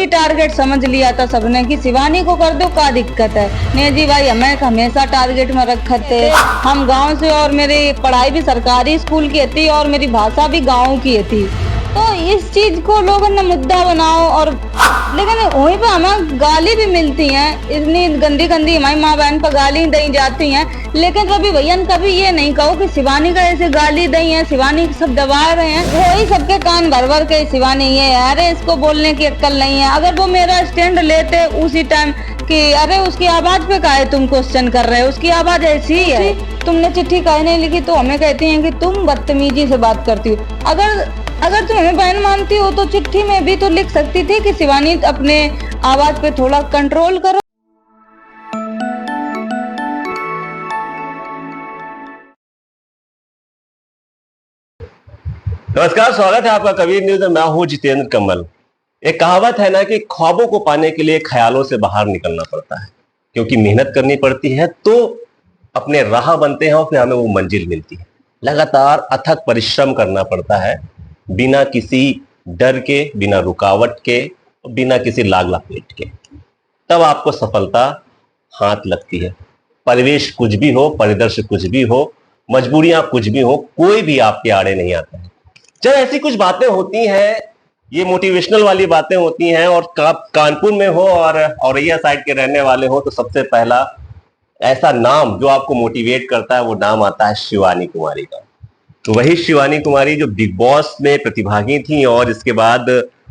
ही target समझ लिया था सबने कि शिवानी को कर दो, क्या दिक्कत है। नहीं जी भाई, हमें हमेशा टारगेट में रखे थे। हम गांव से और मेरी पढ़ाई भी सरकारी स्कूल की थी और मेरी भाषा भी गांव की थी, तो इस चीज को लोगों ने मुद्दा बनाओ। और लेकिन वहीं पे हमें गाली भी मिलती हैं, इतनी गंदी गंदी हमारी माँ बहन पर गाली दी जाती हैं। लेकिन रवि भैया ने कभी ये नहीं कहो कि शिवानी का ऐसे गाली दी है, शिवानी सब दबा रहे हैं। वही सबके कान भर भर के शिवानी ये है, अरे इसको बोलने की अक्ल नहीं है। अगर वो मेरा स्टैंड लेते उसी टाइम कि अरे उसकी आवाज पे काहे तुम क्वेश्चन कर रहे हो, उसकी आवाज ऐसी ही है, तुमने चिट्ठी काहे नहीं लिखी, तो हमें कहती हैं कि तुम बदतमीजी से बात करती हो। अगर तुम हमें बहन मानती हो तो चिट्ठी में भी तो लिख सकती थी कि शिवानी अपने आवाज पे थोड़ा कंट्रोल करो। नमस्कार, स्वागत है आपका कबीर न्यूज में। मैं हूं जितेंद्र कमल। एक कहावत है ना कि ख्वाबों को पाने के लिए ख्यालों से बाहर निकलना पड़ता है, क्योंकि मेहनत करनी पड़ती है तो अपने राह बनते हैं और फिर हमें वो मंजिल मिलती है। लगातार अथक परिश्रम करना पड़ता है, बिना किसी डर के, बिना रुकावट के, बिना किसी लाग लपेट के, तब आपको सफलता हाथ लगती है। परिवेश कुछ भी हो, परिदृश्य कुछ भी हो, मजबूरियां कुछ भी हो, कोई भी आपके आड़े नहीं आता है। जब ऐसी कुछ बातें होती हैं, ये मोटिवेशनल वाली बातें होती हैं और कानपुर में हो और औरैया साइड के रहने वाले हो, तो सबसे पहला ऐसा नाम जो आपको मोटिवेट करता है वो नाम आता है शिवानी कुमारी का। तो वही शिवानी कुमारी जो बिग बॉस में प्रतिभागी थी और इसके बाद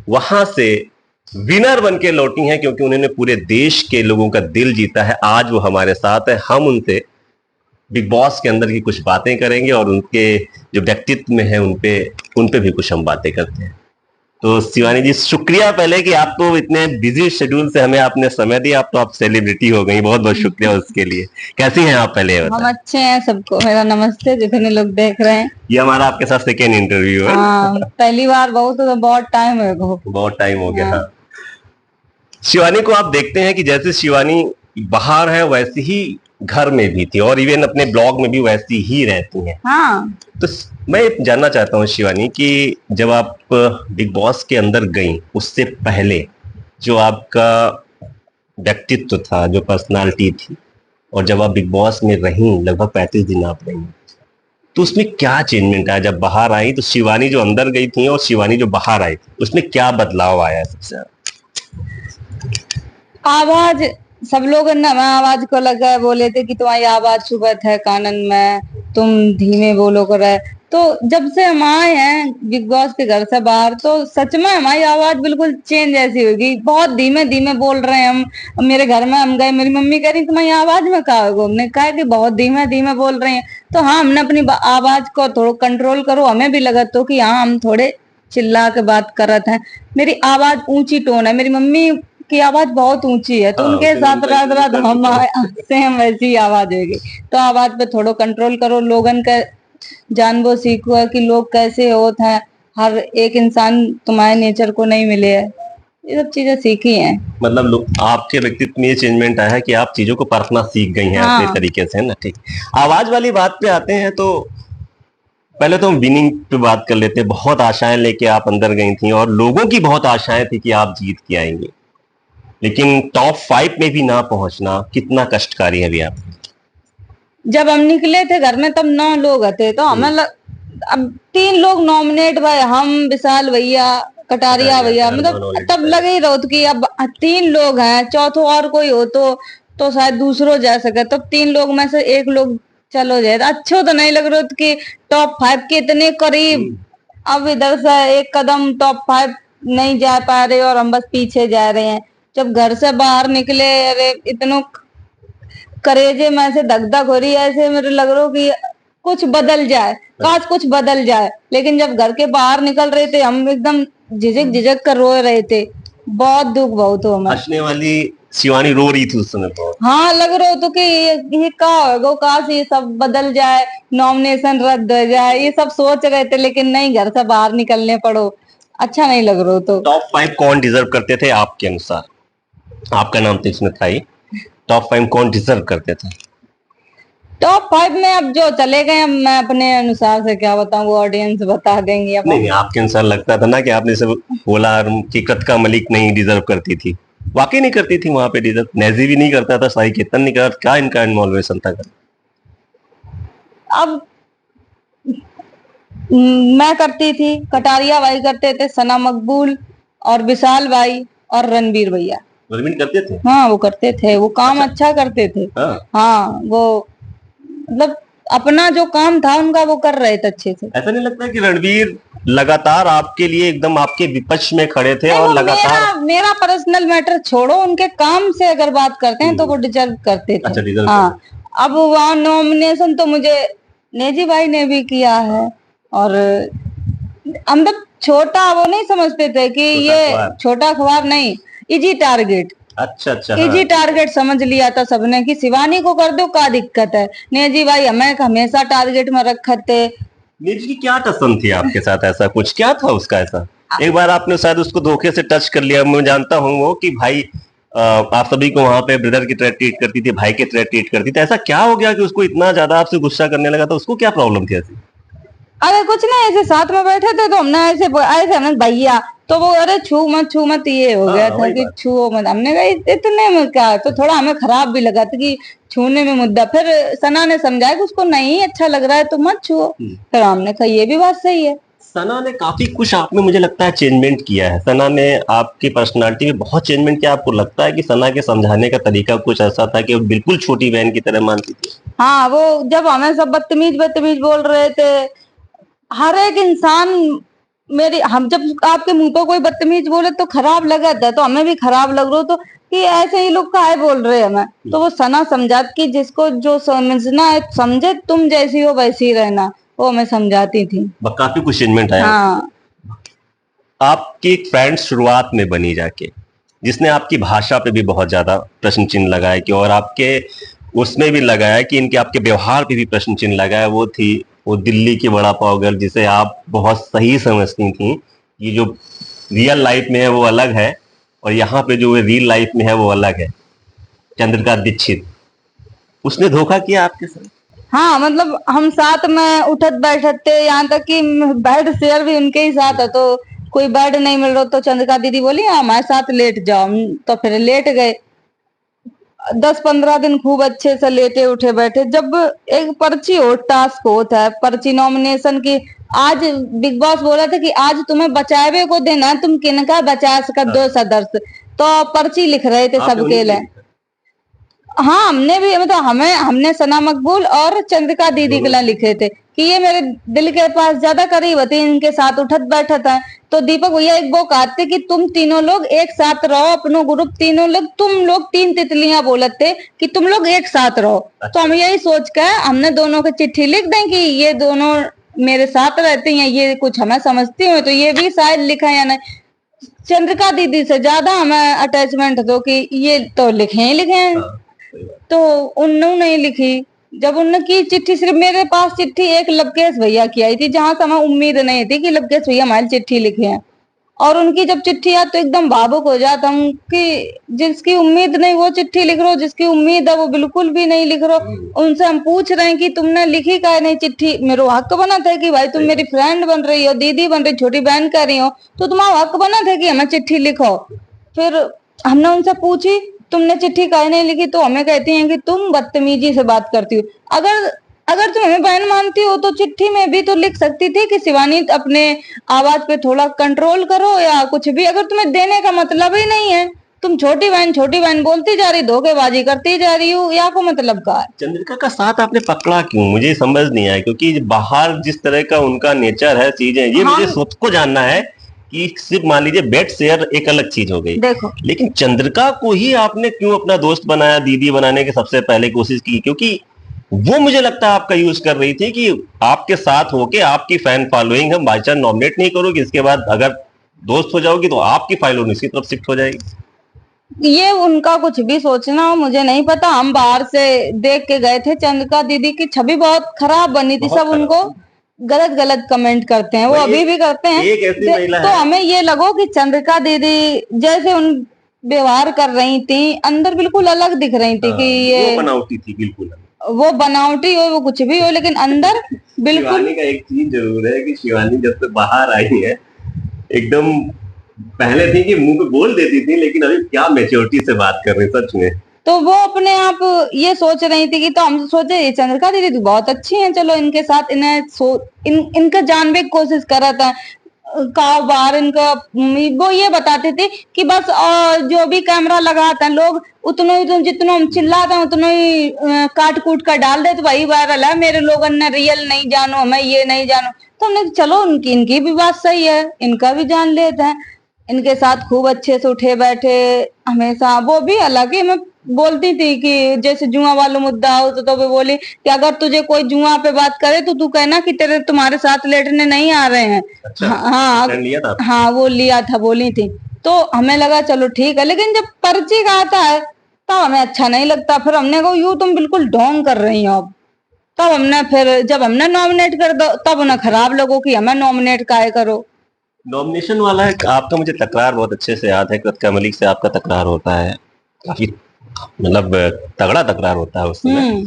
वहां से विनर बन के लौटी हैं, क्योंकि उन्होंने पूरे देश के लोगों का दिल जीता है। आज वो हमारे साथ है। हम उनसे बिग बॉस के अंदर की कुछ बातें करेंगे और उनके जो व्यक्तित्व में है उनपे भी कुछ हम बातें करते हैं। तो शिवानी जी, शुक्रिया पहले कि आप तो इतने बिजी शेड्यूल से हमें आपने समय दिया। आप तो आप सेलिब्रिटी हो गई, बहुत बहुत शुक्रिया उसके लिए। कैसी हैं आप पहले हम अच्छे हैं, सबको मेरा नमस्ते जितने लोग देख रहे हैं। ये हमारा आपके साथ सेकेंड इंटरव्यू है। पहली बार बहुत टाइम है, बहुत टाइम हो गया। हाँ। शिवानी को आप देखते हैं कि जैसे शिवानी बाहर है वैसे ही घर में भी थी और इवन अपने ब्लॉग में भी वैसी ही रहती हैं। हाँ। तो मैं जानना चाहता हूँ शिवानी कि जब आप बिग बॉस के अंदर गई, उससे पहले जो आपका व्यक्तित्व था, जो पर्सनालिटी थी, और जब आप बिग बॉस में रही, लगभग 35 दिन आप रही, तो उसमें क्या चेंजमेंट आया? जब बाहर आई तो शिवानी जो अंदर गई थी और शिवानी जो बाहर आई थी, उसमें क्या बदलाव आया? सबसे आवाज, सब लोग ना आवाज को लगा बोले थे कि तुम्हारी आवाज चुभत है कानन में, तुम धीमे बोलो कर रहे। तो जब से हम आए हैं बिग बॉस के घर से बाहर, तो सच में हमारी आवाज बिल्कुल चेंज ऐसी होगी। बहुत धीमे धीमे बोल रहे हैं हम। मेरे घर में हम गए, मेरी मम्मी कह रही तुम्हारी आवाज में कहा हो? हमने कहा कि बहुत धीमे धीमे बोल रही हैं। तो हाँ, हमने अपनी आवाज को थोड़ा कंट्रोल करो। हमें भी लगा तो कि हाँ, हम थोड़े चिल्ला के बात कर रहे थे। मेरी आवाज ऊंची टोन है, मेरी मम्मी की आवाज बहुत ऊंची है, तो उनके साथ रात रात हम सेम वैसी आवाज होगी। तो आवाज पे थोड़ा कंट्रोल करो। लोगन का जानबो सीखो कि लोग कैसे होते हैं। हर एक इंसान तुम्हारे नेचर को नहीं मिले है, ये सब चीजें सीखी हैं। मतलब आपके व्यक्तित्व में ये चेंजमेंट आया है कि आप चीजों को परखना सीख गई हैं। हाँ। अपने तरीके से, है ना? ठीक। आवाज वाली बात पे आते हैं तो पहले तो हम विनिंग पे बात कर लेते हैं। बहुत आशाएं लेके आप अंदर गई थी और लोगों की बहुत आशाएं थी कि आप जीत के आएंगे, लेकिन टॉप 5 में भी ना पहुंचना कितना कष्टकारी है अभी आप? जब हम निकले थे घर में तब 9 लोग थे, तो हमें अब 3 लोग नॉमिनेट भाई, हम, विशाल भैया, कटारिया भैया, मतलब तब लगे ही रहो कि अब 3 लोग हैं, चौथो और कोई हो तो शायद दूसरों जा सके। तो 3 लोग में से 1 लोग चलो जाए, अच्छो तो नहीं लग रहा कि टॉप 5 के इतने करीब, अब इधर से 1 कदम टॉप 5 नहीं जा पा रहे और हम बस पीछे जा रहे हैं। जब घर से बाहर निकले, अरे इतनो करेजे में से धक धक हो रही है, ऐसे मेरे लग रहा कि कुछ बदल जाए, काश कुछ बदल जाए। लेकिन जब घर के बाहर निकल रहे थे, हम एकदम झिझक झिझक कर रो रहे थे। बहुत दुख बहुत हो। हंसने वाली शिवानी रो रही थी उस समय तो। हाँ, लग रहा तो कि ये क्या होगा, काश ये सब बदल जाए, नॉमिनेशन रद्द हो जाए, ये सब सोच रहे थे। लेकिन नहीं, घर से बाहर निकलने पड़ो, अच्छा नहीं लग रहा। तो टॉप 5 कौन डिजर्व करते थे आपके अनुसार? आपका नाम तो इसमें था ही। टॉप 5 कौन डिजर्व करते थे? टॉप 5 में अब जो चले गए, अब मैं अपने अनुसार से क्या बताऊं, वो ऑडियंस बता देंगी। अब नहीं, आपके अनुसार लगता था ना कि आपने सब बोला कि कृतिका मलिक नहीं डिजर्व करती थी, वाकई नहीं करती थी वहां पे डिजर्व। नेजी भी नहीं करता था, साई केतन नहीं करता, क्या इनका इन्वॉल्वेशन था? अब मैं करती थी, कटारिया भाई करते थे, सना मकबूल और विशाल भाई और रणबीर भैया। रणबीर करते थे? हाँ वो करते थे, वो काम अच्छा करते थे। हाँ, हाँ वो मतलब अपना जो काम था उनका वो कर रहे थे अच्छे से। ऐसा नहीं लगता कि रणबीर लगातार आपके लिए एकदम आपके विपक्ष में खड़े थे और लगातार? मेरा पर्सनल मैटर छोड़ो, उनके काम से अगर बात करते हैं तो वो डिजर्व करते थे। अच्छा, डिजर्व हाँ, अब वहाँ नॉमिनेशन तो मुझे नेजी भाई ने भी किया है, और हम तो छोटा वो नहीं समझते थे कि ये छोटा अखबार नहीं, इजी टारगेट। अच्छा अच्छा, इजी टारगेट समझ लिया था सबने कि शिवानी को कर दो, क्या दिक्कत है। नेजी भाई हमें हमेशा टारगेट में रखे थे। नेजी की क्या टसन थी आपके साथ? ऐसा कुछ क्या था उसका? ऐसा एक बार आपने शायद उसको धोखे से टच कर लिया, मैं जानता हूँ वो कि भाई आप सभी को वहां पे ब्रदर की तरह ट्रीट करती थी, भाई की तरह ट्रीट करती थी। ऐसा क्या हो गया कि उसको इतना ज्यादा आपसे गुस्सा करने लगा था? उसको क्या प्रॉब्लम थी ऐसी? अरे कुछ नहीं, ऐसे साथ में बैठे थे तो हमने ऐसे आए थे हमने भैया, तो वो अरे छू मत ये हो गया था कि छुओ मत। हमने कहा इतने में क्या, तो थोड़ा हमें खराब भी लगा था कि छूने में मुद्दा। फिर सना ने समझाया कि उसको नहीं अच्छा लग रहा है तो मत छुओ। फिर हमने कहा ये भी बात सही है। सना ने काफी कुछ आप में मुझे लगता है चेंजमेंट किया है। सना ने आपकी पर्सनालिटी में बहुत चेंजमेंट किया। आपको लगता है कि सना के समझाने का तरीका कुछ ऐसा था कि वो बिल्कुल छोटी बहन की तरह मानती थी? हाँ, वो जब हमें सब बदतमीज बोल रहे थे, हर एक इंसान हम जब आपके मुंह पर कोई बदतमीज बोले तो खराब लगा था, तो हमें भी खराब लग रहा, तो कि ऐसे ही लोग काहे बोल रहे हैं हमें। तो वो सना समझाती कि जिसको जो समझना है समझे, तुम जैसी हो वैसी ही रहना, वो हमें समझाती थी। काफी कुछ चेंजमेंट आया। हाँ, आपकी एक फ्रेंड शुरुआत में बनी जाके, जिसने आपकी भाषा पे भी बहुत ज्यादा प्रश्न चिन्ह लगाया कि, और आपके उसमें भी लगाया कि इनके आपके व्यवहार पे भी प्रश्न चिन्ह लगाया, वो दिल्ली की वड़ा पाव गर्ल, जिसे आप बहुत सही समझती थी। ये जो रियल लाइफ में है वो अलग है, और यहाँ पे जो रियल लाइफ में है वो अलग है, चंद्रिका दीक्षित। उसने धोखा किया आपके साथ? हाँ, मतलब हम साथ में उठत बैठत थे, यहाँ तक कि बेड शेयर भी उनके ही साथ है। तो कोई बेड नहीं मिल रहा तो चंद्रिका दीदी बोली हमारे साथ लेट जाओ, तो फिर लेट गए। 10-15 दिन खूब अच्छे से लेटे उठे बैठे। जब एक पर्ची हो, टास्क होता है पर्ची नॉमिनेशन की, आज बिग बॉस बोला था कि आज तुम्हें बचावे को देना है, तुम किनका बचा सका, 2 सदस्य। तो पर्ची लिख रहे थे सबके लिए। हाँ, हमने भी, मतलब हमने सना मकबूल और चंद्रिका दीदी के लिए लिखे थे कि ये मेरे दिल के पास ज्यादा करीब होते, इनके साथ उठत बैठत है। तो दीपक भैया एक वो कहते कि तुम तीनों लोग एक साथ रहो, अपनो ग्रुप तीनों लोग, तुम लोग 3 तितलियां बोलते कि तुम लोग एक साथ रहो। तो हम यही सोच कर हमने दोनों को चिट्ठी लिख दें कि ये दोनों मेरे साथ रहते हैं, ये कुछ हमें समझती हो, तो ये भी शायद लिखा या नहीं। चंद्रिका दीदी से ज्यादा हमें अटैचमेंट दो कि ये तो लिखे ही लिखे हैं। तो उन्होंने नहीं लिखी। जब उन्होंने की चिट्ठी, सिर्फ मेरे पास चिट्ठी एक लवकेश भैया की आई थी, जहां से हमें उम्मीद नहीं थी कि लवकेश भैया हमारी चिट्ठी लिखे हैं। और उनकी जब चिट्ठी आती तो एकदम भावुक हो जाता हूँ कि जिसकी उम्मीद नहीं वो चिट्ठी लिख रहे हो, जिसकी उम्मीद है वो बिल्कुल भी नहीं लिख रहे हो। उनसे हम पूछ रहे हैं कि तुमने लिखी काहे नहीं चिट्ठी। मेरा हक बना था कि भाई तुम मेरी फ्रेंड बन रही हो, दीदी बन रही, छोटी बहन कर रही हो, तो तुम्हारा हक बना था कि हमें चिट्ठी लिखो। फिर हमने उनसे पूछी तुमने चिट्ठी काहे नहीं लिखी, तो हमें कहती हैं कि तुम बदतमीजी से बात करती हो। अगर तुम हमें बहन मानती हो तो चिट्ठी में भी तो लिख सकती थी कि शिवानी अपने आवाज पे थोड़ा कंट्रोल करो या कुछ भी। अगर तुम्हें देने का मतलब ही नहीं है, तुम छोटी बहन बोलती जा रही, धोखेबाजी करती जा रही हो, या को मतलब का है। चंद्रिका का साथ आपने पकड़ा क्यों, मुझे समझ नहीं आया। क्योंकि बाहर जिस तरह का उनका नेचर है, चीजें ये मुझे खुद को जानना है कि सिर्फ मान लीजिए बेड शेयर एक अलग चीज हो गई, देखो, लेकिन चंद्रिका को ही आपने क्यों अपना दोस्त बनाया, दीदी बनाने की सबसे पहले कोशिश की? क्योंकि वो मुझे लगता है आपका यूज कर रही थी कि आपके साथ होके आपकी फैन फॉलोइंग हम बाई चांस नॉमिनेट नहीं करोगे, इसके बाद अगर दोस्त हो जाओगी तो आपकी फॉलोइंग इसकी तरफ शिफ्ट हो जाएगी। ये उनका कुछ भी सोचना हो, मुझे नहीं पता। हम बाहर से देख के गए थे, चंद्रिका दीदी की छवि बहुत खराब बनी थी, सब उनको गलत कमेंट करते हैं, वो अभी भी करते हैं। तो हमें ये लगो कि चंद्रिका दीदी जैसे उन व्यवहार कर रही थी, अंदर बिल्कुल अलग दिख रही थी कि ये बनावटी थी बिल्कुल। वो बनावटी हो, वो कुछ भी हो, लेकिन अंदर बिल्कुल। शिवानी का एक चीज जरूर है कि शिवानी जब से बाहर आई है एकदम, पहले थी कि मुंह पे बोल देती थी, लेकिन अभी क्या मैच्योरिटी से बात कर रही है सच में। तो वो अपने आप ये सोच रही थी कि, तो हम सोचे ये चंद्रिका दीदी तो बहुत अच्छी हैं, चलो इनके साथ इनका जानने की कोशिश करा था। कारोबार इनका वो ये बताते थे कि बस जो भी कैमरा लगाते हैं लोग उतना ही, जितना हम चिल्लाते हैं उतना ही काट कूट कर डाल दे, तो वही वायरल है, मेरे लोग ने रियल नहीं जानो, मैं ये नहीं जानो। तो हमने कहा, चलो इनकी भी बात सही है, इनका भी जान लेते हैं। इनके साथ खूब अच्छे से उठे बैठे हमेशा। वो भी हालांकि मैं बोलती थी कि जैसे जुआ वाला मुद्दा हो तो वो बोली कि अगर तुझे कोई जुआ पे बात करे तो तू कहना कि तुम्हारे साथ लेटने नहीं आ रहे हैं। अच्छा, हाँ stand लिया था? हाँ वो लिया था, बोली थी। तो हमें लगा चलो ठीक है, लेकिन जब पर्ची का आता है तब हमें अच्छा नहीं लगता। फिर हमने कहा यूं तुम बिल्कुल ढोंग कर रही हो अब। तब हमने फिर जब हमने नॉमिनेट कर दो तब उन्हें खराब लगो कि हमें नॉमिनेट काहे करो। नॉमिनेशन वाला है आपका, मुझे तकरार बहुत अच्छे से याद है। कृतिका मलिक से आपका तकरार होता है, काफी मतलब तगड़ा तकरार होता है उस समय,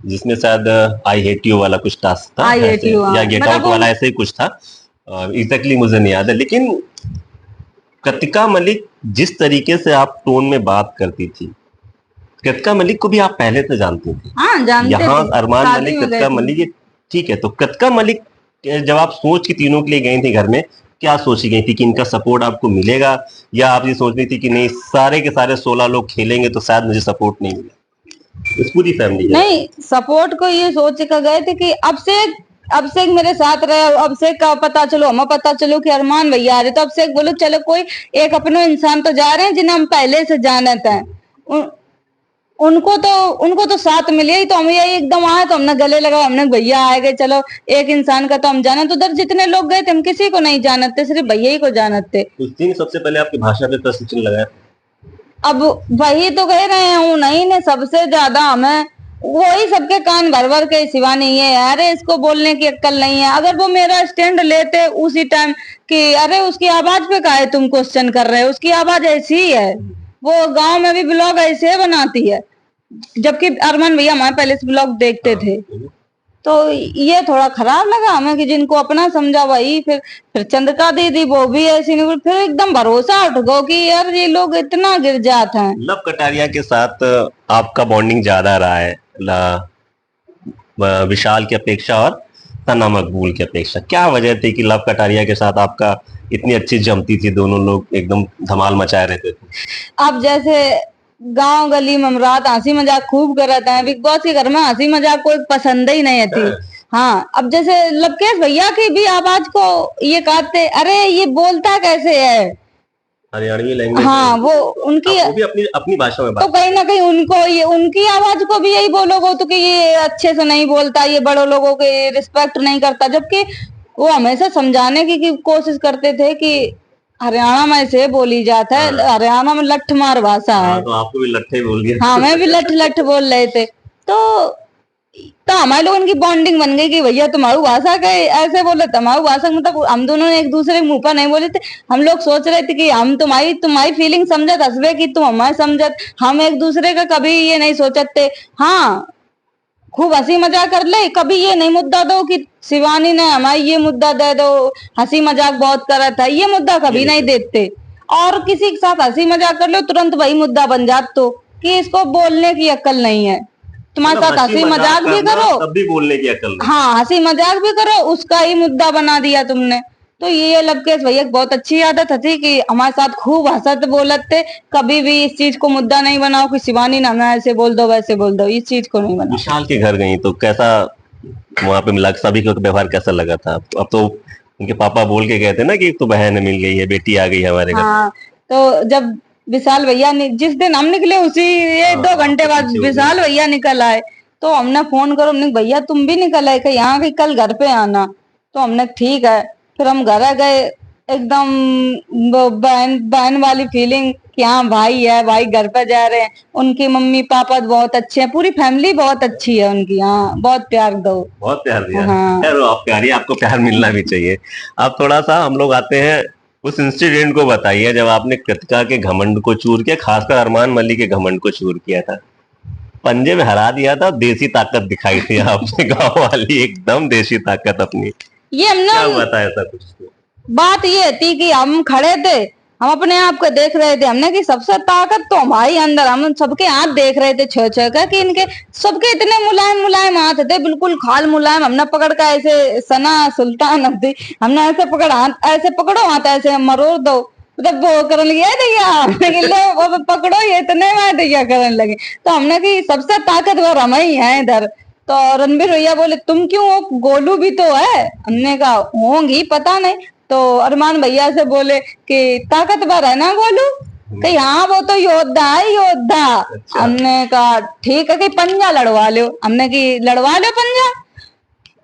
जिसमें शायद आई हेट यू वाला कुछ टास्क था आई हेट ऐसे, यू, या गेट आउट वाला ऐसे ही कुछ था। एग्जैक्टली मुझे नहीं याद है, लेकिन कृतिका मलिक जिस तरीके से आप टोन में बात करती थी, कृतिका मलिक को भी आप पहले से जानती थी। हाँ जानते यहाँ थे, अरमान शादी मलिक, में गए कृतिका थे। मलिक, ये ठीक है। तो कृतिका मलिक जब आप सोच के तीनों के लिए गई थी घर में, क्या सोची गई थी कि इनका सपोर्ट आपको मिलेगा, या आप ये सोच रही थी कि नहीं सारे के सारे 16 लोग खेलेंगे तो शायद मुझे सपोर्ट नहीं मिलेगा? इस पूरी फैमिली है। नहीं, सपोर्ट को ये सोच कर गए थे कि अब से मेरे साथ रहे, अब से का पता चलो, हमें पता चलो कि अरमान भैया आ रहे, तो अब से बोलो चलो कोई एक अपने इंसान तो जा रहे हैं जिन्हें हम पहले से जानते हैं। उनको तो साथ मिले ही, तो हम यही एकदम आए तो हमने गले लगा, हमने भैया आए गए, चलो एक इंसान का तो हम जाने। तो उधर जितने लोग गए थे हम किसी को नहीं जानते, सिर्फ भैया ही को जानते। उस दिन सबसे पहले आपकी भाषा पे प्रश्न चिन्ह लगाया। अब वही तो कह रहे हैं, हूँ नहीं ने सबसे ज्यादा हमें वही सबके कान भर भर के शिवानी ये अरे इसको बोलने की अक्ल नहीं है। अगर वो मेरा स्टैंड लेते उसी टाइम कि अरे उसकी आवाज पे काहे तुम क्वेश्चन कर रहे हो, उसकी आवाज ऐसी ही है, वो गांव में भी ब्लॉग ऐसे बनाती है। जबकि अरमान भैया हमारे पहले से ब्लॉग देखते थे। तो ये थोड़ा खराब लगा हमें कि जिनको अपना समझा वही फिर चंद्रिका दीदी वो भी ऐसी नहीं, फिर एकदम भरोसा उठ गो कि यार ये लोग इतना गिर जाते हैं। लव कटारिया के साथ आपका बॉन्डिंग ज्यादा रहा है विशाल की अपेक्षा और सना मकबूल की अपेक्षा। क्या वजह थी कि लव कटारिया के साथ आपका इतनी अच्छी जमती थी, दोनों लोग एकदम धमाल मचाए रहते थे? अब जैसे गांव गली में हम रात हंसी मजाक खूब करते हैं, बिग बॉस के घर में हंसी मजाक कोई पसंद ही नहीं थी। हाँ, अब जैसे लवकेश भैया की भी आवाज को ये कहते अरे ये बोलता कैसे है, हरियाणवी लैंग्वेज। हाँ वो उनकी, वो भी अपनी अपनी भाषा में तो बात। कहीं ना कहीं उनको ये उनकी आवाज को भी यही बोलोगे तो कि ये अच्छे से नहीं बोलता, ये बड़े लोगों के रिस्पेक्ट नहीं करता। जबकि वो हमेशा समझाने की कोशिश करते थे कि हरियाणा में से बोली जाता है, हरियाणा में लठ मार भाषा है। तो आपको भी लट्ठे ही बोल दिया। हाँ मैं भी लठ लठ बोल रहे थे। तो हमारे लोगों की बॉन्डिंग बन गई कि भैया तुम्हारी भाषा का ऐसे बोले, तुम्हारी भाषा मतलब हम दोनों ने एक दूसरे के मुंह पर नहीं बोले थे। हम लोग सोच रहे थे कि हम तुम्हारी फीलिंग समझत हंसबे कि तुम हमारे समझत, हम एक दूसरे का कभी ये नहीं सोचते। हाँ खूब हंसी मजाक कर ले, कभी ये नहीं मुद्दा दो कि शिवानी ने हमारी ये मुद्दा दे दो, हंसी मजाक बहुत करा था, ये मुद्दा कभी नहीं देते। और किसी के साथ हंसी मजाक कर लो तुरंत वही मुद्दा बन जात, तो कि इसको बोलने की अक्ल नहीं है। तुम्हारे साथ हंसी मजाक भी करो तब भी बोलने की अकल नहीं। हाँ हंसी मजाक भी करो, उसका ही मुद्दा बना दिया तुमने। तो ये लवकेश भैया की बहुत अच्छी आदत थी कि हमारे साथ खूब हंसत बोलत थे, कभी भी इस चीज को मुद्दा नहीं बनाओ कि शिवानी ना मैं ऐसे बोल दो वैसे बोल दो, इस चीज को नहीं बनाओ। विशाल के घर गई तो कैसा वहां पे मिला, सभी का व्यवहार कैसा लगा था? अब तो उनके पापा बोल के गए थे ना कि तो बहन मिल गई है, बेटी आ गई है हमारे घर। हाँ तो जब विशाल भैया जिस दिन हम निकले उसी 1-2 घंटे बाद विशाल भैया निकल आए। तो हमने फोन करो, हमने भैया तुम भी निकल आए कि यहाँ की कल घर पे आना। तो हमने ठीक है, फिर हम घर आ गए, एकदम बहन बहन वाली फीलिंग कि हाँ भाई है, भाई घर पे जा रहे हैं। उनकी मम्मी पापा बहुत अच्छे हैं, पूरी फैमिली बहुत अच्छी है उनकी। हाँ बहुत प्यार दो, बहुत प्यार दिया। हाँ यार आप प्यारी, आपको प्यार मिलना भी चाहिए। आप थोड़ा सा हम लोग आते हैं उस इंसिडेंट को बताइए जब आपने कृतिका के घमंड को चूर किया, खासकर अरमान मलिक के घमंड को चूर किया था। पंजे में हरा दिया था, देसी ताकत दिखाई थी आपने, गांव वाली एकदम देसी ताकत अपनी। ये हमने क्या हुआ था ऐसा कुछ? बात ये थी कि हम खड़े थे, हम अपने आप को देख रहे थे, हमने कि सबसे ताकत तो हमारी अंदर, हम सबके हाथ देख रहे थे छह छह का, कि इनके सबके इतने मुलायम मुलायम हाथ थे, बिल्कुल खाल मुलायम। हमने पकड़ का ऐसे सना सुल्तान अब्दी, हमने ऐसे पकड़ हाथ, ऐसे पकड़ो हाथ, ऐसे मरोड़ दो, मतलब वो करने लगे दैया, हमने कि ले वो पकड़ो, ये इतने में दैया करने लगे। तो हमने कि सबसे ताकतवर हम ही है इधर। तो रणबीर भैया बोले तुम क्यों हो, गोलू भी तो है। हमने कहा होंगी, पता नहीं। तो अरमान भैया से बोले कि ताकतवर है ना गोलू, कही हाँ वो तो योद्धा है, योद्धा। अच्छा। हमने कहा ठीक है कि पंजा लड़वा लो, हमने कि लड़वा लो पंजा।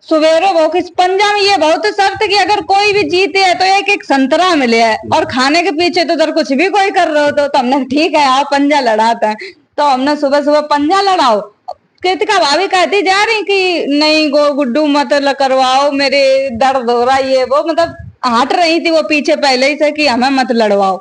सवेरे वो किस पंजा में ये बहुत शर्त कि अगर कोई भी जीते है तो एक एक संतरा मिले है, और खाने के पीछे तो उधर कुछ भी कोई कर रहे हो। तो हमने ठीक है आप पंजा लड़ाता है। तो हमने सुबह सुबह पंजा लड़ाओ, कृतिका भाभी कहती जा रही कि नहीं गो गुड्डू मत करवाओ, मेरे दर्द हो रहा है, ये वो मतलब हट रही थी वो पीछे पहले ही से कि हमें मत लड़वाओ।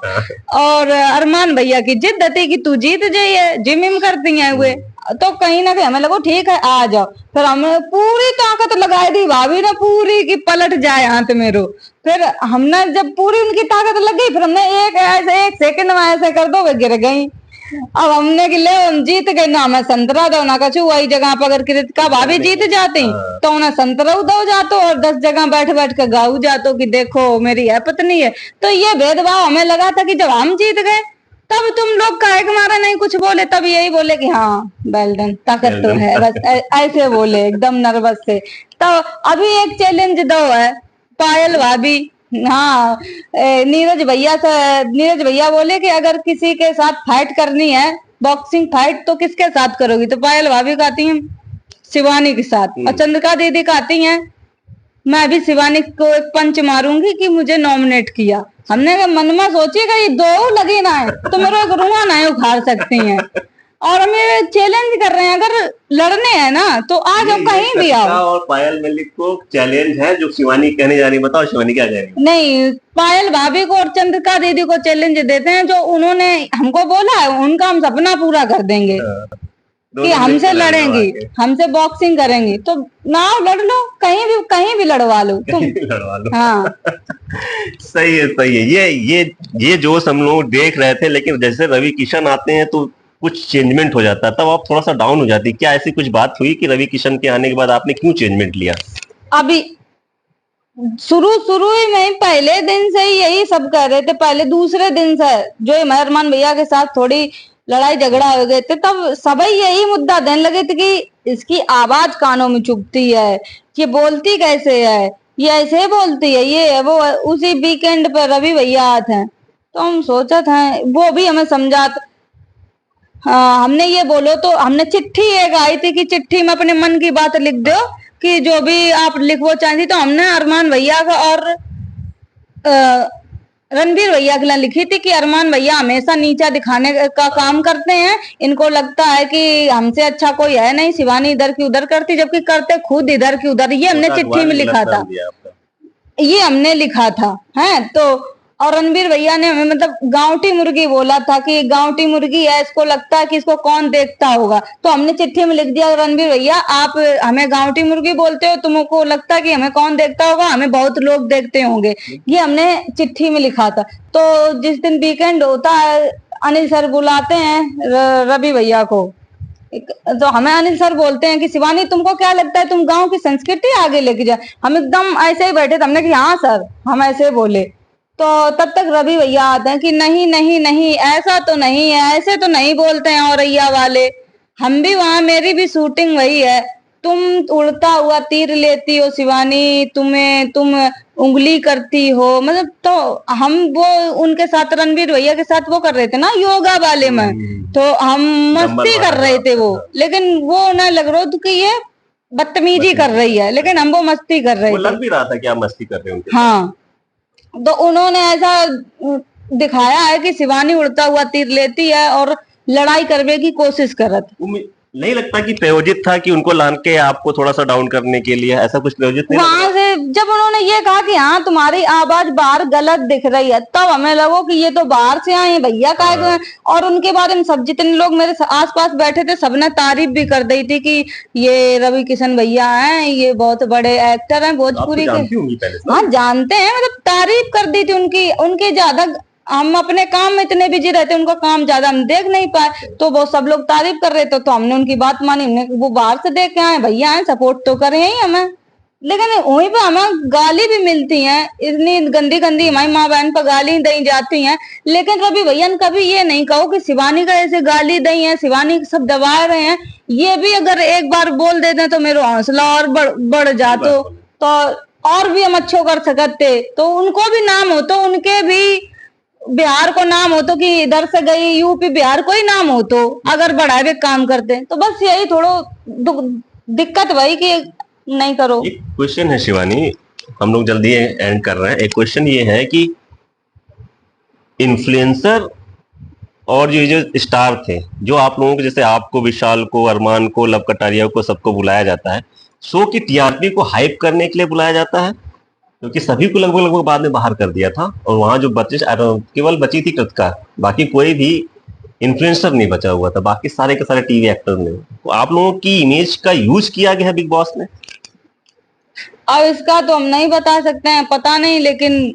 और अरमान भैया की जिद थी कि तू जीत जाइए, जिम विम करती हैं हुए। तो कहीं ना कहीं हमें लगो ठीक है आ जाओ, फिर हमें पूरी ताकत लगाई दी भाभी ने पूरी की पलट जाए हाथ मेरो। फिर हमने जब पूरी उनकी ताकत लग गई, फिर हमने एक ऐसे एक सेकंड में ऐसे कर दो वे गिर गई। अब हमने कि ले हम जीत गए ना, हमें संतरा दो ना कछु, वही जगह पर अगर कृतिका भाभी जीत जाती तो उन्हें संतरा दो जातो, और 10 जगह बैठ बैठ के गाऊ जातो कि देखो मेरी है पत्नी है। तो ये भेदभाव हमें लगा था कि जब हम जीत गए तब तुम लोग काहे के मारे नहीं कुछ बोले, तब यही बोले कि हाँ वेल डन, ताकत तो है, बस ऐसे बोले एकदम नर्वस से। तो अभी एक चैलेंज दो है पायल भाभी, हाँ नीरज भैया से, नीरज भैया बोले कि अगर किसी के साथ फाइट करनी है, बॉक्सिंग फाइट, तो किसके साथ करोगी। तो पायल भाभी कहती हैं शिवानी के साथ, और चंद्रिका दीदी कहती हैं मैं भी शिवानी को एक पंच मारूंगी कि मुझे नॉमिनेट किया। हमने कहा मन में सोचिएगा ये दो लगे ना है तो मेरे एक रुआ ना है उखाड़ सकती हैं, और हमें चैलेंज कर रहे हैं अगर लड़ने हैं ना तो आ जाओ कहीं भी आओ। और पायल मलिक को चैलेंज है जो शिवानी कहने जा रही है, बताओ शिवानी क्या कह रही है? नहीं, पायल भाभी को और चंद्रिका दीदी को चैलेंज देते हैं, जो उन्होंने हमको बोला है उनका हम सपना पूरा कर देंगे कि हमसे लड़ेंगी, हमसे बॉक्सिंग करेंगी। तो ना लड़ लो, कहीं भी लड़वा लो तुम, लड़वा लो। हाँ सही है सही है। ये जोश हम लोग देख रहे थे, लेकिन जैसे रवि किशन आते हैं तो कुछ चेंजमेंट हो जाता है, तब आप थोड़ा सा डाउन हो जाती। क्या ऐसी कुछ बात हुई कि रवि किशन के आने के बाद आपने क्यों चेंजमेंट लिया? अभी शुरू शुरू ही में पहले दिन से ही यही सब कह रहे थे, पहले दूसरे दिन से जो मेहरमान भैया के साथ थोड़ी लड़ाई झगड़ा हो गए थे तब सभी यही मुद्दा देने लगे थे कि इसकी आवाज कानों में चुभती है, ये बोलती कैसे है, ये ऐसे बोलती है, ये है वो है। उसी वीकेंड पर रवि भैया आते हैं तो हम सोचा था वो भी हमें समझाते। हाँ हमने ये बोलो तो हमने चिट्ठी एक आई थी कि चिट्ठी में अपने मन की बात लिख दो कि जो भी आप लिखना चाहती। तो हमने अरमान भैया का और रणबीर भैया के लिए लिखी थी कि अरमान भैया हमेशा नीचा दिखाने का काम करते हैं, इनको लगता है कि हमसे अच्छा कोई है नहीं, शिवानी इधर की उधर करती जबकि करते खुद इधर की उधर। ये हमने चिट्ठी में लिखा था, ये हमने लिखा था है। तो और रणबीर भैया ने हमें मतलब गांवटी मुर्गी बोला था कि गांवटी मुर्गी है, इसको लगता है कि इसको कौन देखता होगा। तो हमने चिट्ठी में लिख दिया रणबीर भैया आप हमें गांवटी मुर्गी बोलते हो, तुमको लगता है कि हमें कौन देखता होगा, हमें बहुत लोग देखते होंगे, ये हमने चिट्ठी में लिखा था। तो जिस दिन वीकेंड होता है अनिल सर बुलाते हैं रवि भैया को, तो हमें अनिल सर बोलते हैं कि शिवानी तुमको क्या लगता है तुम गांव की संस्कृति आगे लेके जाए। हम एकदम ऐसे ही बैठे थे, हमने कि हाँ सर हम ऐसे बोले। तो तब तक रवि भैया आते हैं कि नहीं नहीं नहीं ऐसा तो नहीं है, ऐसे तो नहीं बोलते हैं औरैया वाले, हम भी वहां, मेरी भी शूटिंग वही है, तुम उड़ता हुआ तीर लेती हो शिवानी, तुम उंगली करती हो, मतलब तो हम वो उनके साथ रणबीर भैया के साथ वो कर रहे थे ना योगा वाले में, तो हम मस्ती कर रहे थे वो, लेकिन वो ना लग रहा था कि ये बदतमीजी कर रही है, लेकिन हम वो मस्ती कर रहे थे। लग भी रहा था कि आप मस्ती कर रहे हो। हाँ तो उन्होंने ऐसा दिखाया है कि शिवानी उड़ता हुआ तीर लेती है और लड़ाई करने की कोशिश करत। नहीं लगता कि प्रायोजित था कि उनको लान के आपको थोड़ा सा डाउन करने के लिए, ऐसा कुछ प्रायोजित नहीं लग वहां रहा? से जब उन्होंने ये कहा कि हाँ तुम्हारी आवाज बाहर गलत दिख रही है, तब हमें लगो कि ये तो बाहर से आए हैं, भैया का हाँ। और उनके बारे में सब जितने लोग मेरे आसपास बैठे थे सबने तारीफ भी कर दी थी कि ये रवि किशन भैया हैं, ये बहुत बड़े एक्टर हैं तो आप तो भोजपुरी के। जानती होंगी पहले से। हाँ जानते हैं, मतलब तारीफ कर दी थी उनकी, उनके ज्यादा हम अपने काम में इतने बिजी रहते, उनका काम ज्यादा हम देख नहीं पाए, तो वो सब लोग तारीफ कर रहे थे तो हमने उनकी बात मानी, हमने वो बाहर से देख के आए भैया हैं, सपोर्ट तो करें ही हमें। लेकिन वहीं पे हमें गाली भी मिलती है, इतनी गंदी गंदी हमारी माँ बहन पर गाली दी जाती हैं, लेकिन रवि भैया ने कभी ये नहीं कहो कि शिवानी का ऐसे गाली दी है, शिवानी सब दबा रहे हैं। ये भी अगर एक बार बोल देते हैं तो मेरा हौसला और बढ़ जातो, तो और भी हम अच्छो कर सकते, तो उनको भी नाम हो, तो उनके भी बिहार को नाम हो, तो कि इधर से गई यूपी बिहार को ही नाम हो, तो अगर बढ़ावे काम करते तो बस यही थोड़ा दिक्कत वही कि नहीं करो। एक क्वेश्चन है शिवानी, हम लोग जल्दी एंड कर रहे हैं। एक क्वेश्चन ये है कि इन्फ्लुएंसर और जो स्टार थे, जो आप लोगों को, जैसे आपको, विशाल को, अरमान को, लव कटारिया को, सबको बुलाया जाता है, शो की टीआरपी को हाइप करने के लिए बुलाया जाता है, क्योंकि सभी को लगभग लगभग बाद में बाहर कर दिया था और वहां जो बचे, केवल बची थी कृतिका, बाकी कोई भी इन्फ्लुएंसर नहीं बचा हुआ था, बाकी सारे के सारे टीवी एक्टर ने। तो आप लोगों की इमेज का यूज किया गया बिग बॉस में? अब इसका तो हम नहीं बता सकते हैं, पता नहीं, लेकिन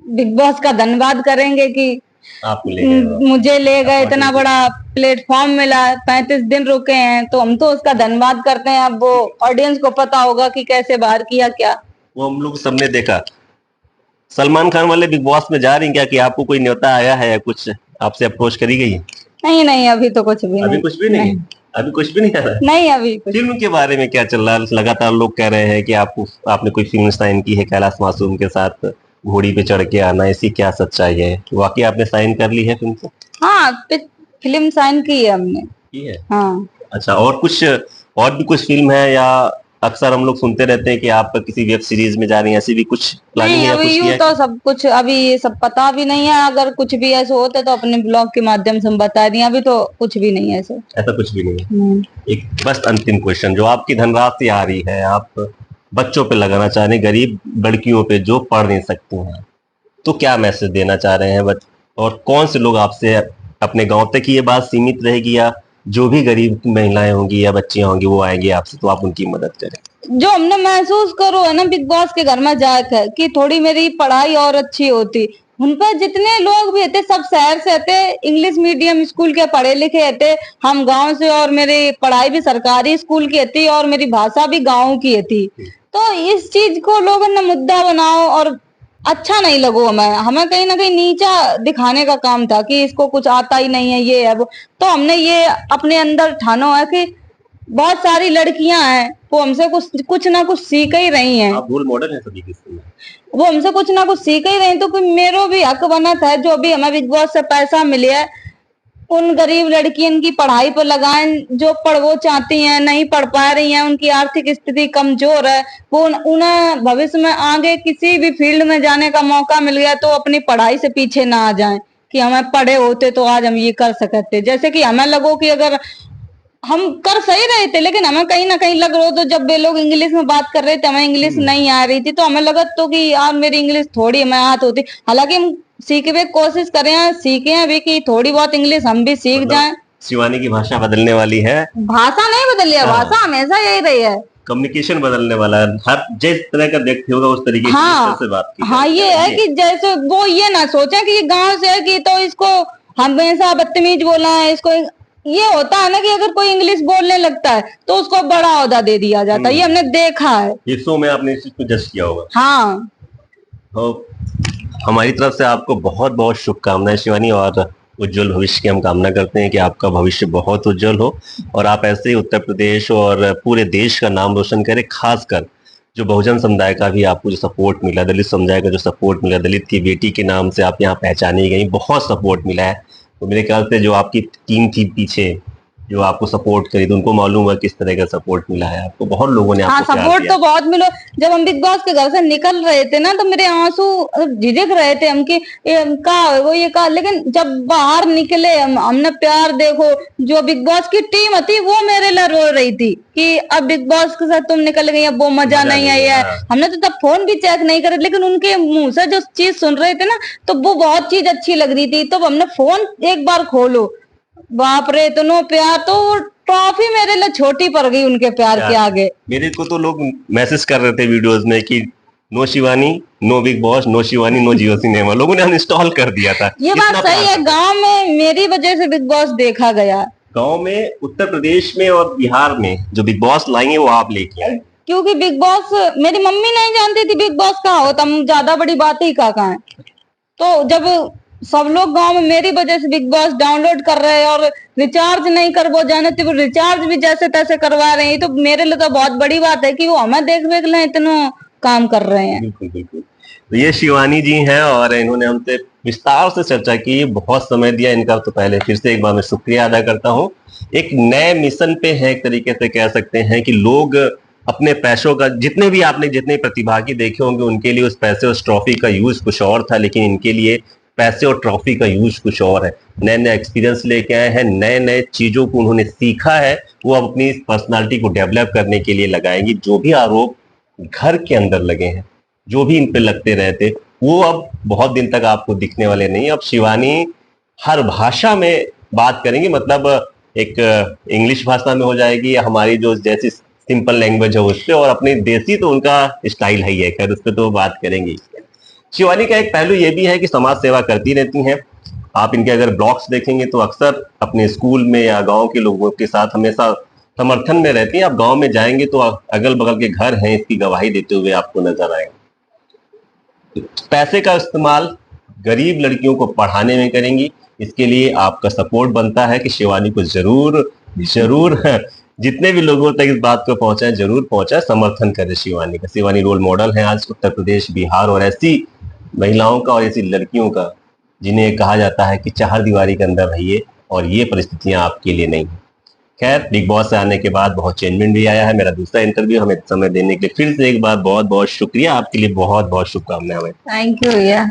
बिग बॉस का धन्यवाद करेंगे कि आपको ले गए, मुझे ले गए, इतना बड़ा प्लेटफॉर्म मिला, 35 दिन रुके हैं, तो हम तो उसका धन्यवाद करते हैं। अब वो ऑडियंस को पता होगा कि कैसे बाहर किया क्या। वो हम लोग सबने देखा। सलमान खान वाले बिग बॉस में जा रही हैं क्या, कि आपको कोई न्योता आया है या कुछ आपसे अप्रोच करी गई है? नहीं नहीं, अभी तो कुछ भी अभी नहीं। कुछ भी नहीं, अभी कुछ भी नहीं आ रहा है। नहीं अभी कुछ। फिल्म के बारे में क्या चल रहा है? लगातार लोग कह रहे हैं कि आपने कोई फिल्म साइन की है कैलाश मासूम के साथ, घोड़ी पे चढ़ के आना, ऐसी क्या सच्चाई है? वाकई आपने साइन कर ली है फिल्म से? हाँ फिल्म साइन की है हमने। की है? हाँ। अच्छा, और भी कुछ फिल्म है, या अक्सर हम लोग सुनते रहते हैं कि आप किसी वेब सीरीज में जा रही हैं, ऐसी भी कुछ प्लानिंग नहीं है या अभी कुछ यूं किया है? तो सब कुछ अभी ये सब पता भी नहीं है, अगर कुछ भी ऐसे होते तो अपने ब्लॉग के माध्यम से हम बता दिए, अभी तो कुछ भी नहीं है ऐसे। ऐसा कुछ भी नहीं है। एक बस अंतिम क्वेश्चन, जो आपकी धनराशि आ रही है, आप बच्चों पे लगाना चाह रहे हैं, गरीब लड़कियों पे जो पढ़ नहीं सकती हैं, तो क्या मैसेज देना चाह रहे हैं? और कौन से लोग आपसे, अपने गांव तक ही ये बात सीमित रहेगी, या जो भी गरीब महिलाएं होंगी या बच्चियां होंगी वो आएंगी आपसे, तो आप उनकी मदद करें? जो हमने महसूस करो है ना बिग बॉस के घर में जाकर, कि थोड़ी मेरी पढ़ाई और अच्छी होती, उन पर जितने लोग भी थे सब शहर से थे, इंग्लिश मीडियम स्कूल के पढ़े लिखे थे, हम गांव से, और मेरी पढ़ाई भी सरकारी स्कूल की थी और मेरी भाषा भी गांव की थी, तो इस चीज को लोगों ने मुद्दा बनाओ और अच्छा नहीं लगो हमें, हमें कहीं ना कहीं नीचा दिखाने का काम था कि इसको कुछ आता ही नहीं है, ये है वो। तो हमने ये अपने अंदर ठानो है कि बहुत सारी लड़कियां हैं वो हमसे कुछ ना कुछ सीख ही रही हैं, आप रोल मॉडल हैं सभी के लिए। वो हमसे कुछ ना कुछ सीख ही रही हैं, तो फिर मेरा भी हक बना था जो भी हमें बिग बॉस से पैसा मिले है उन गरीब लड़कियों की पढ़ाई पर लगाएं, जो वो चाहती हैं, नहीं पढ़ पा रही हैं, उनकी आर्थिक स्थिति कमजोर है, वो उन्हें भविष्य में आगे किसी भी फील्ड में जाने का मौका मिल गया तो अपनी पढ़ाई से पीछे ना आ जाएं कि हमें पढ़े होते तो आज हम ये कर सकते। जैसे कि हमें लगो कि अगर हम कर सही रहे थे, लेकिन हमें कहीं ना कहीं लग रहा, तो जब वे लोग इंग्लिश में बात कर रहे थे हमें इंग्लिश नहीं आ रही थी, तो हमें लगा तो कि यार मेरी इंग्लिश थोड़ी हमें आत होती, हालांकि हम सीखने की कोशिश कर रहे हैं, सीखे हैं भी कि थोड़ी बहुत इंग्लिश हम भी सीख जाएं। शिवानी की भाषा बदलने वाली है? भाषा नहीं बदली है, भाषा हमेशा यही रही है, कम्युनिकेशन बदलने वाला है, हर जिस तरह का व्यक्ति होगा उस तरीके से बात की। हाँ ये है कि जैसे वो ये ना सोचे कि ये गांव से है कि तो इसको हमेशा बदतमीज बोलना है, इसको ये होता है ना कि अगर कोई इंग्लिश बोलने लगता है तो उसको बड़ा ओहदा दे दिया जाता है, ये हमने देखा है। इस शो में आपने इस चीज को जज किया होगा। हाँ, तो हमारी तरफ से आपको बहुत बहुत शुभकामनाएं शिवानी, और उज्जवल भविष्य की हम कामना करते हैं कि आपका भविष्य बहुत उज्जवल हो और आप ऐसे ही उत्तर प्रदेश और पूरे देश का नाम रोशन करें। खासकर जो बहुजन समुदाय का भी आपको जो सपोर्ट मिला, दलित समुदाय का जो सपोर्ट मिला, दलित की बेटी के नाम से आप यहाँ पहचानी गई, बहुत सपोर्ट मिला है। तो मेरे ख्याल से जो आपकी टीम थी पीछे, जो आपको सपोर्ट करी, तो उनको मालूम हुआ किस तरह का सपोर्ट मिला है आपको, बहुत लोगों ने हाँ, आपको प्यार सपोर्ट दिया। तो बहुत मिलो। जब हम बिग बॉस के घर से निकल रहे थे ना, तो मेरे आंसू झिझक रहे थे हम कि ये का वो ये का, लेकिन जब बाहर निकले हमने प्यार देखो। जो बिग बॉस की टीम थी वो मेरे लिए रो रही थी कि अब बिग बॉस के साथ तुम निकल गई, अब वो मजा नहीं आई है। हाँ। हमने तो तब फोन भी चेक नहीं करे, लेकिन उनके मुंह से जो चीज सुन रहे थे ना, तो वो बहुत चीज अच्छी लग रही थी। तो हमने फोन एक बार खोलो, बाप रे इतना प्यार, तो ट्रॉफी मेरे लिए छोटी पड़ गई उनके प्यार के आगे। मेरे को तो लोग मैसेज कर रहे थे वीडियोस में कि no Shivani, no Bigg Boss, no Shivani, no Jio cinema, लोगों ने अनइंस्टॉल कर दिया था। ये बात इतना सही प्यार है, था। गांव में मेरी वजह से बिग बॉस देखा गया। गांव में, उत्तर प्रदेश में और बिहार में जो बिग बॉस लाई है वो आप लेके आए। क्योंकि बिग बॉस मेरी मम्मी नहीं जानती थी बिग बॉस कहाँ होता, ज्यादा बड़ी बात ही कहाँ है। तो जब सब लोग गांव में मेरी वजह से बिग बॉस डाउनलोड कर रहे हैं और रिचार्ज नहीं कर वो जाने थे, वो रिचार्ज भी जैसे तैसे करवा रहे हैं, तो मेरे लिए तो बहुत बड़ी बात है कि वो हमें देख देख ले इतना काम कर रहे हैं। बिल्कुल बिल्कुल। तो ये शिवानी जी हैं और इन्होंने हमसे विस्तार से चर्चा की, बहुत समय दिया इनका। तो पहले फिर से एक बार मैं शुक्रिया अदा करता हूँ। एक नए मिशन पे है, एक तरीके से कह सकते हैं कि लोग अपने पैसों का, जितने भी आपने जितने प्रतिभागी देखे होंगे उनके लिए उस पैसे, उस ट्रॉफी का यूज कुछ और था, लेकिन इनके लिए पैसे और ट्रॉफी का यूज कुछ और है। नए नए एक्सपीरियंस लेके आए हैं, नए नए चीजों को उन्होंने सीखा है, वो अब अपनी पर्सनालिटी को डेवलप करने के लिए लगाएंगी। जो भी आरोप घर के अंदर लगे हैं, जो भी इन पे लगते रहे थे, वो अब बहुत दिन तक आपको दिखने वाले नहीं। अब शिवानी हर भाषा में बात करेंगी, मतलब एक इंग्लिश भाषा में हो जाएगी या हमारी जो जैसी सिंपल लैंग्वेज है उस पे, और अपनी देसी तो उनका स्टाइल है ही है, खैर उस पर तो बात करेंगे। शिवानी का एक पहलू ये भी है कि समाज सेवा करती रहती हैं। आप इनके अगर ब्लॉग्स देखेंगे तो अक्सर अपने स्कूल में या गांव के लोगों के साथ हमेशा समर्थन में रहती हैं। आप गांव में जाएंगे तो अगल बगल के घर हैं, इसकी गवाही देते हुए आपको नजर आएंगे। पैसे का इस्तेमाल गरीब लड़कियों को पढ़ाने में करेंगी, इसके लिए आपका सपोर्ट बनता है कि शिवानी को जरूर जरूर जितने भी लोगों तक इस बात को पहुंचाए, जरूर पहुंचाए, समर्थन करें शिवानी का। शिवानी रोल मॉडल है आज उत्तर प्रदेश, बिहार और ऐसी महिलाओं का और ऐसी लड़कियों का जिन्हें कहा जाता है कि चार दीवारी के अंदर रहिए और ये परिस्थितियां आपके लिए नहीं है। खैर, बिग बॉस से आने के बाद बहुत चेंजमेंट भी आया है। मेरा दूसरा इंटरव्यू, हमें समय देने के लिए फिर से एक बार बहुत बहुत शुक्रिया। आपके लिए बहुत बहुत शुभकामनाएं। थैंक यू भैया।